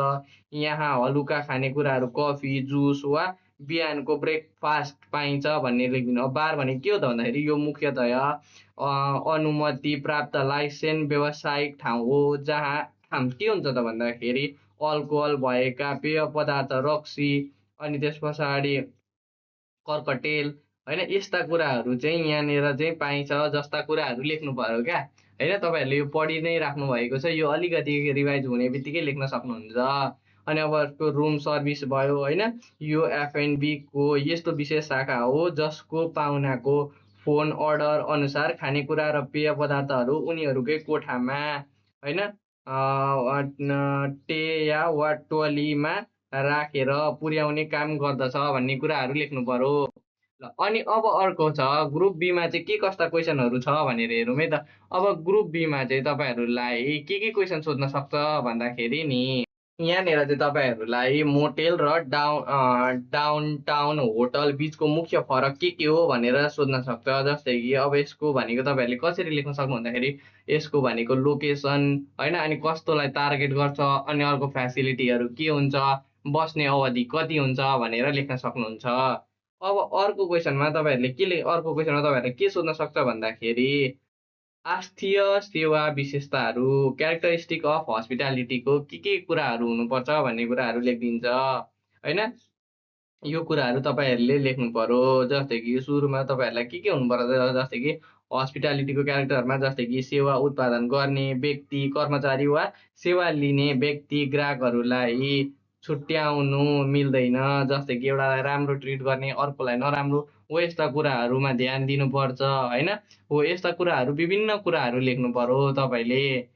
यहाँ हलुका खानेकुराहरू, कफी, जुस वा बिहानको ब्रेकफास्ट पाइन्छ भन्ने लेखिदिनु। अब बार भनेको के हो त भन्दाखेरि, यो मुख्यतया अनुमति प्राप्त लाइसेन्स व्यावसायिक ठाउँ हो, जहाँ के हुन्छ त भन्दाखेरि अल्कोहल भएका पेय पदार्थ, रक्सी अनि त्यस पछाडि कर्कटेल होइन, यस्ता कुराहरू चाहिँ यहाँनिर चाहिँ पाइन्छ जस्ता कुराहरू लेख्नु पर्यो क्या होइन। तपाईँहरूले यो पढि नै राख्नु भएको छ, यो अलिकति रिभाइज हुने बित्तिकै लेख्न सक्नुहुन्छ। अनि अब अर्को रुम सर्भिस भयो होइन, यो एफएनबीको यस्तो विशेष शाखा हो जसको पाहुनाको फोन अर्डर अनुसार खानेकुरा र पेय पदार्थहरू उनीहरूकै कोठामा होइन टेया वा टोलीमा राखेर पुर्याउने काम गर्दछ भन्ने कुराहरू लेख्नु पर्यो। ल अनि अब अर्को छ, ग्रुप बीमा चाहिँ के कस्ता क्वेसनहरू छ भनेर हेरौँ है त। अब ग्रुप बीमा चाहिँ तपाईँहरूलाई के क्वेसन सोध्न सक्छ भन्दाखेरि नि, यहाँनिर चाहिँ तपाईँहरूलाई मोटेल र डाउनटाउन होटल बिचको मुख्य फरक के हो भनेर सोध्न सक्छ। जस्तै कि अब यसको भनेको तपाईँहरूले कसरी लेख्न सक्नु भन्दाखेरि, यसको भनेको लोकेसन होइन, अनि कस्तोलाई टार्गेट गर्छ, अनि अर्को फेसिलिटीहरू के हुन्छ, बस्ने अवधि कति हुन्छ भनेर लेख्न सक्नुहुन्छ। अब अर्को क्वेसनमा तपाईँहरूले के सोध्न सक्छ भन्दाखेरि, आस्थ्य सेवा विशेषताहरू, क्यारेक्टरिस्टिक अफ हस्पिटालिटीको के कुराहरू हुनुपर्छ भन्ने कुराहरू लेखिदिन्छ होइन। यो कुराहरू तपाईँहरूले लेख्नु पर्यो। जस्तै कि सुरुमा तपाईँहरूलाई के हुनुपर्छ, जस्तै कि हस्पिटालिटीको क्यारेक्टरमा, जस्तै कि सेवा उत्पादन गर्ने व्यक्ति, कर्मचारी वा सेवा लिने व्यक्ति, ग्राहकहरूलाई छुट्याउनु मिल्दैन। जस्तै कि एउटालाई राम्रो ट्रिट गर्ने, अर्कोलाई नराम्रो, हो यस्ता कुराहरूमा ध्यान दिनुपर्छ होइन। हो यस्ता कुराहरू, विभिन्न कुराहरू लेख्नु पर्यो तपाईँले।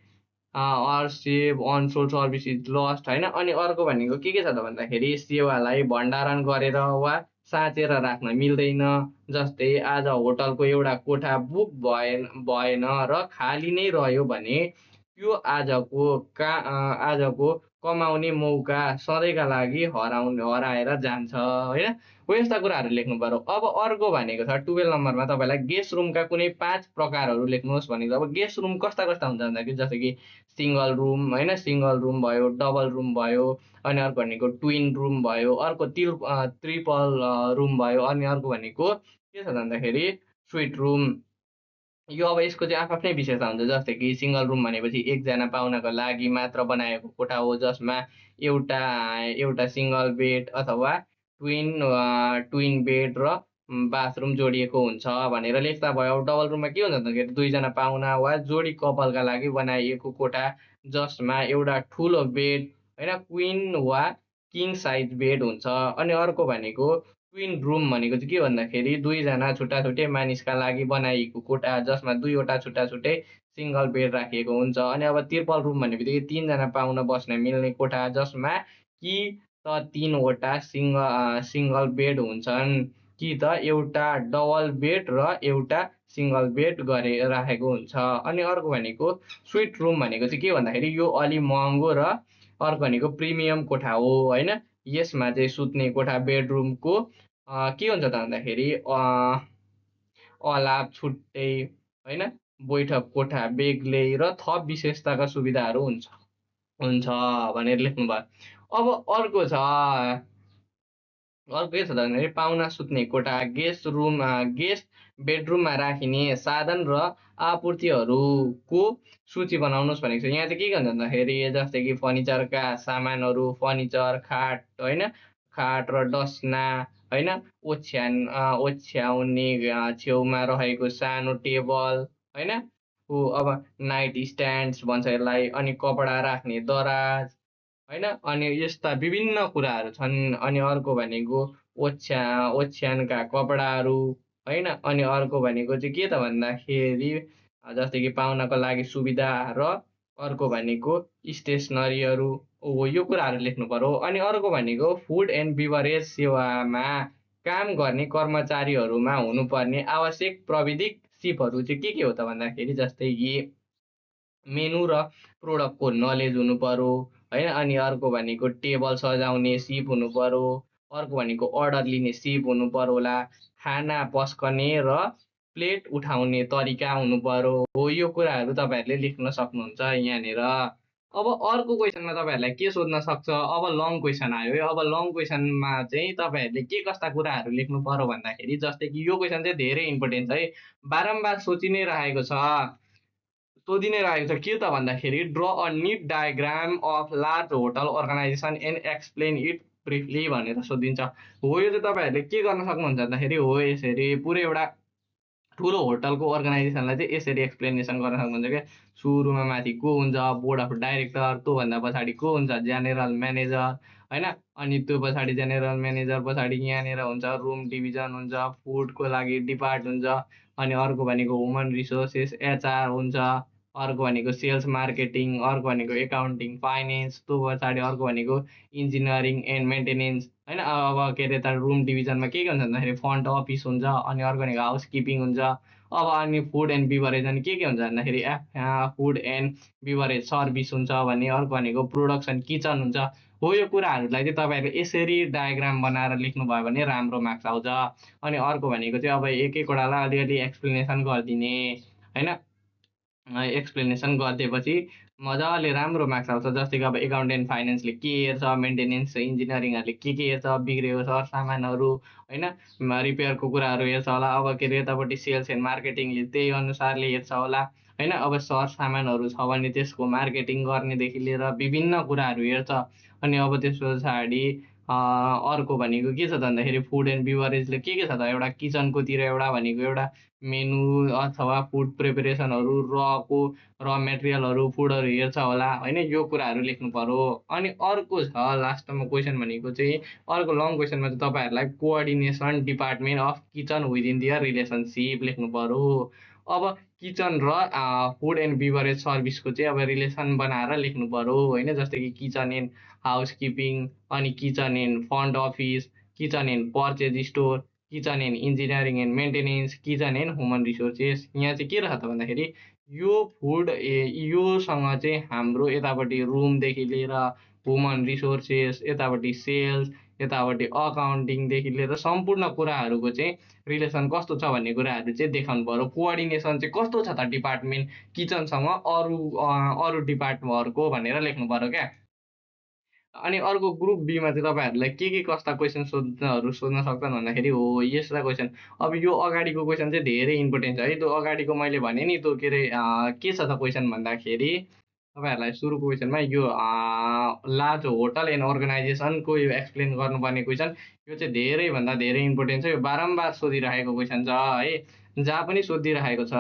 Or save unsold service is lost होइन। अनि अर्को भनेको के छ त भन्दाखेरि, सेवालाई भण्डारण गरेर वा साँचेर राख्न मिल्दैन। जस्तै आज होटलको एउटा कोठा बुक भएन र खाली नै रह्यो भने त्यो आजको कमाउने मौका सधैँका लागि हराएर जान्छ होइन। हो यस्ता कुराहरू लेख्नु पर्यो। अब अर्को भनेको छ 12 नम्बरमा तपाईँलाई गेस्ट रुमका कुनै 5 प्रकारहरू लेख्नुहोस् भनेको। अब गेस्ट रुम कस्ता हुन्छ भन्दाखेरि, जस्तै कि सिङ्गल रुम होइन, सिङ्गल रुम भयो, डबल रुम भयो, अनि अर्को भनेको ट्विन रुम भयो, अर्को ट्रिपल रुम भयो, अनि अर्को भनेको के छ भन्दाखेरि स्विट रुम। यो अब यसको चाहिँ आफ्नै विशेषता हुन्छ। जस्तै कि सिङ्गल रुम भनेपछि एकजना पाहुनाको लागि मात्र बनाएको कोठा हो, जसमा एउटा सिङ्गल बेड अथवा ट्विन बेड र बाथरुम जोडिएको हुन्छ भनेर लेख्दा भयो। डबल रुममा के हुन्छ भन्दाखेरि, दुईजना पाहुना वा जोडी कपालका लागि बनाइएको कोठा, जसमा एउटा ठुलो बेड होइन, क्विन वा किङ साइज बेड हुन्छ। अनि अर्को भनेको ट्विन रुम भनेको चाहिँ के भन्दाखेरि, दुईजना छुट्टा मानिसका लागि बनाइएको कोठा, जसमा दुईवटा छुट्टा सिङ्गल बेड राखिएको हुन्छ। अनि अब ट्रिपल रुम भन्ने बित्तिकै 3जना पाहुना बस्न मिल्ने कोठा, जसमा कि त 3वटा सिङ्गल बेड हुन्छन्, कि त एउटा डबल बेड र एउटा सिङ्गल बेड राखेको हुन्छ। अनि अर्को भनेको स्विट रुम भनेको चाहिँ के भन्दाखेरि, यो अलि महँगो र अर्को भनेको प्रिमियम कोठा हो होइन। यसमा चाहिँ सुत्ने कोठा, बेडरुमको के हुन्छ त भन्दाखेरि, अलाप छुट्टै होइन, बैठक कोठा बेग्लै र थप विशेषताका सुविधाहरू हुन्छ भनेर लेख्नुभयो। अब अर्को छ अर्को के छ त भन्दाखेरि पाहुना सुत्ने कोठा, गेस्ट बेडरुममा राखिने साधन र आपूर्तिहरूको सूची बनाउनुहोस् भनेको छ। यहाँ चाहिँ के भन्छ भन्दाखेरि जस्तै कि फर्निचरका सामानहरू, फर्निचर, खाट होइन? खाट र डसना होइन? ओछ्याउने छेउमा रहेको सानो टेबल होइन? अब नाइट स्ट्यान्ड्स भन्छ यसलाई, अनि कपडा राख्ने दराज होइन? अनि यस्ता विभिन्न कुराहरू छन्। अनि अर्को भनेको ओछ्यानका कपडाहरू होइन? अनि अर्को भनेको चाहिँ के त भन्दाखेरि जस्तै कि पाहुनाको लागि सुविधा र अर्को भनेको स्टेसनरीहरू हो, यो कुराहरू लेख्नुपर्यो। अनि अर्को भनेको फुड एन्ड बिभरेज सेवामा काम गर्ने कर्मचारीहरूमा हुनुपर्ने आवश्यक प्राविधिक सिपहरू चाहिँ के हो त भन्दाखेरि जस्तै कि मेनु र प्रोडक्टको नलेज हुनुपर्यो होइन? अनि अर्को भनेको टेबल सजाउने सिप हुनुपर्यो। अर्को भनेको अर्डर लिने सिप हुनुपर्यो होला। खाना पस्कने र प्लेट उठाउने तरिका हुनुपर्यो हो, यो कुराहरू तपाईँहरूले लेख्न सक्नुहुन्छ यहाँनिर। अब अर्को क्वेसनमा तपाईँहरूलाई के सोध्न सक्छ, अब लङ क्वेसन आयो है। अब लङ क्वेसनमा चाहिँ तपाईँहरूले के कस्ता कुराहरू लेख्नु पर्यो भन्दाखेरि जस्तै कि यो क्वेसन चाहिँ धेरै इम्पोर्टेन्ट छ है, बारम्बार सोचि नै रहेको छ। सोधि नै रहेको छ। के त भन्दाखेरि draw a neat diagram of large hotel organisation and explain it briefly भनेर सोधिन्छ। हो, यो चाहिँ तपाईँहरूले के गर्न सक्नुहुन्छ भन्दाखेरि हो यसरी पुरै एउटा ठुलो होटलको अर्गनाइजेसनलाई चाहिँ यसरी एक्सप्लेनेसन गर्न सक्नुहुन्छ क्या। सुरुमा माथि को हुन्छ बोर्ड अफ डाइरेक्टर, त्योभन्दा पछाडि को हुन्छ जेनरल म्यानेजर होइन? अनि त्यो पछाडि जेनरल म्यानेजर पछाडि यहाँनिर हुन्छ रुम डिभिजन हुन्छ, फुडको लागि डिपार्ट हुन्छ, अनि अर्को भनेको ह्युमन रिसोर्सेस एचआर हुन्छ, अर्को भनेको सेल्स मार्केटिङ, अर्को भनेको एकाउन्टिङ फाइनेन्स, त्यो पछाडि अर्को भनेको इन्जिनियरिङ एन्ड मेन्टेनेन्स होइन? अब के अरे त रुम डिभिजनमा के हुन्छ भन्दाखेरि फ्रन्ट अफिस हुन्छ, अनि अर्को भनेको हाउस किपिङ हुन्छ। अब अनि फुड एन्ड बिभरेज अनि के हुन्छ भन्दाखेरि फुड एन्ड बिभरेज सर्भिस हुन्छ भने, अर्को भनेको प्रोडक्सन किचन हुन्छ हो। यो कुराहरूलाई चाहिँ तपाईँहरूले यसरी डायग्राम बनाएर लेख्नुभयो भने राम्रो मार्क्स आउँछ। अनि अर्को भनेको चाहिँ अब एक एकवटालाई अलिअलि एक्सप्लेनेसन गरिदिने होइन? एक्सप्लेनेसन गरिदिएपछि मजाले राम्रो मार्क्स आउँछ। जस्तै कि अब एकाउन्टेन्ट फाइनेन्सले के हेर्छ, मेन्टेनेन्स इन्जिनियरिङहरूले के हेर्छ, बिग्रेको सरसामानहरू होइन? रिपेयरको कुराहरू हेर्छ होला। अब के अरे यतापट्टि सेल्स एन्ड मार्केटिङले त्यही अनुसारले हेर्छ होला होइन? अब सरसामानहरू छ भने त्यसको मार्केटिङ गर्नेदेखि लिएर विभिन्न कुराहरू हेर्छ। अनि अब त्यस पछाडि अर्को भनेको के छ त भन्दाखेरि फुड एन्ड बिभरेजले के छ त, एउटा किचनकोतिर एउटा भनेको एउटा मेनु अथवा फुड प्रिपरेसनहरू र मेटेरियलहरू फुडहरू हेर्छ होला होइन? यो कुराहरू लेख्नु पर्यो। अनि अर्को छ लास्टमा क्वेसन भनेको चाहिँ अर्को लङ क्वेसनमा चाहिँ तपाईँहरूलाई coordination department of kitchen within their relationship लेख्नु पर्यो। अब किचन र फुड एन्ड बिभरेज सर्भिसको चाहिँ अब रिलेसन बनाएर लेख्नु पर्यो होइन? जस्तै कि किचन एन्ड हाउस किपिङ, अनि kitchen and front office, kitchen and purchase store, kitchen and engineering and maintenance, kitchen and human resources. यहाँ चाहिँ के रहेछ त भन्दाखेरि यो योसँग चाहिँ हाम्रो यतापट्टि रुमदेखि लिएर ह्युमन रिसोर्सेस, यतापट्टि सेल्स, यतापट्टि अकाउन्टिङदेखि लिएर सम्पूर्ण कुराहरूको चाहिँ रिलेसन कस्तो छ भन्ने कुराहरू चाहिँ देखाउनु पर्यो। कोअर्डिनेसन चाहिँ कस्तो छ त डिपार्टमेन्ट किचनसँग अरू डिपार्टमेन्टहरूको भनेर लेख्नु पर्यो क्या। अनि अर्को ग्रुप बीमा चाहिँ तपाईँहरूलाई के कस्ता क्वेसन सोध्न सक्छन् भन्दाखेरि हो यस्ता क्वेसन। अब यो अगाडिको क्वेसन चाहिँ धेरै इम्पोर्टेन्ट छ है। त्यो अगाडिको मैले भने नि त्यो के अरे के छ त क्वेसन भन्दाखेरि तपाईँहरूलाई सुरुको क्वेसनमा यो लार्ज होटल एन्ड अर्गनाइजेसनको यो एक्सप्लेन गर्नुपर्ने क्वेसन, यो चाहिँ धेरैभन्दा धेरै इम्पोर्टेन्ट छ। यो बारम्बार सोधिरहेको क्वेसन छ है, जहाँ पनि सोधिरहेको छ।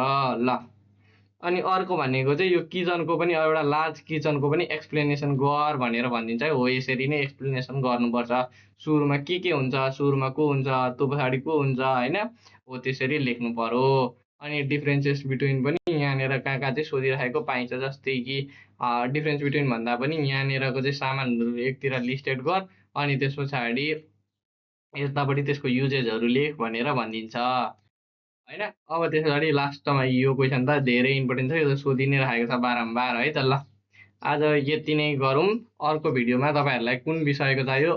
ल, अनि अर्को भनेको चाहिँ यो किचनको पनि एउटा लार्ज किचनको पनि एक्सप्लेनेसन गर भनेर भनिदिन्छ है। हो, यसरी नै एक्सप्लेनेसन गर्नुपर्छ। सुरुमा के हुन्छ, सुरुमा को हुन्छ, त्यो पछाडि को हुन्छ होइन? हो, त्यसरी लेख्नु पर्यो। अनि डिफ्रेन्सेस बिट्विन पनि यहाँनिर कहाँ चाहिँ सोधिरहेको पाइन्छ। जस्तै कि डिफ्रेन्स बिट्विन भन्दा पनि यहाँनिरको चाहिँ सामानहरू एकतिर लिस्टेड गर, अनि त्यस पछाडि यतापट्टि त्यसको युजेजहरू लेख भनेर भनिदिन्छ होइन? अब त्यस पछाडि लास्टमा यो क्वेसन त धेरै इम्पोर्टेन्ट छ, यो त सोधि नै राखेको छ बारम्बार है त। ल, आज यति नै गरौँ। अर्को भिडियोमा तपाईँहरूलाई कुन विषयको चाहियो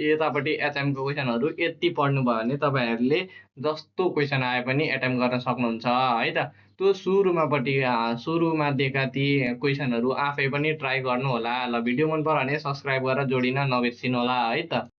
यतापट्टि एचएमको क्वेसनहरू यति पढ्नुभयो भने तपाईँहरूले जस्तो क्वेसन आए पनि एटेम्प गर्न सक्नुहुन्छ है त। त्यो सुरुमा दिएका ती क्वेसनहरू आफै पनि ट्राई गर्नु होला। ल, भिडियो मन पर्यो भने सब्सक्राइब गरेर जोडिन नबिर्सिनु होला है त।